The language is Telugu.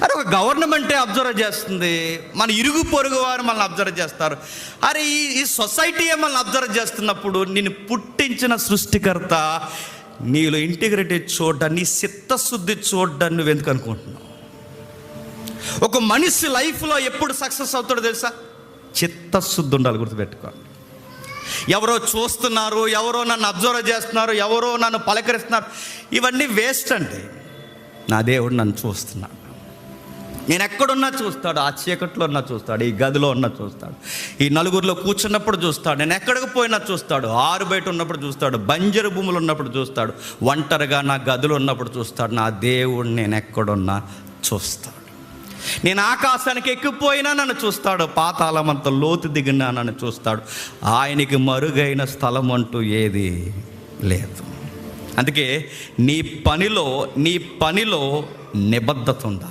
అరే ఒక గవర్నమెంటే అబ్జర్వ్ చేస్తుంది, మన ఇరుగు పొరుగు వారు మనల్ని అబ్జర్వ్ చేస్తారు. అరే ఈ సొసైటీయే మనల్ని అబ్జర్వ్ చేస్తున్నప్పుడు నిన్ను పుట్టించిన సృష్టికర్త నీలో ఇంటిగ్రిటీ చూడ్డాన్ని, నీ చిత్తశుద్ధి చూడ్డాన్ని నువ్వు ఎందుకు అనుకుంటున్నావు? ఒక మనిషి లైఫ్లో ఎప్పుడు సక్సెస్ అవుతాడో తెలుసా? చిత్తశుద్ధి ఉండాలి, గుర్తుపెట్టుకోండి. ఎవరో చూస్తున్నారు, ఎవరో నన్ను అబ్జర్వ్ చేస్తున్నారు, ఎవరో నన్ను పలకరిస్తున్నారు, ఇవన్నీ వేస్ట్ అండి. నా దేవుడు నన్ను చూస్తున్నాడు. నేను ఎక్కడున్నా చూస్తాడు, ఆ చీకట్లో ఉన్నా చూస్తాడు, ఈ గదిలో ఉన్నా చూస్తాడు, ఈ నలుగురిలో కూర్చున్నప్పుడు చూస్తాడు, నేను ఎక్కడికి పోయినా చూస్తాడు, ఆరు బయట ఉన్నప్పుడు చూస్తాడు, బంజరు భూములు ఉన్నప్పుడు చూస్తాడు, ఒంటరిగా నా గదిలో ఉన్నప్పుడు చూస్తాడు. నా దేవుడు నేను ఎక్కడున్నా చూస్తాడు. నేను ఆకాశానికి ఎక్కిపోయినా నన్ను చూస్తాడు, పాతాళమంత లోతు దిగినా నన్ను చూస్తాడు. ఆయనకి మరుగైన స్థలం అంటూ ఏది లేదు. అందుకే నీ పనిలో నిబద్ధత ఉండాలి.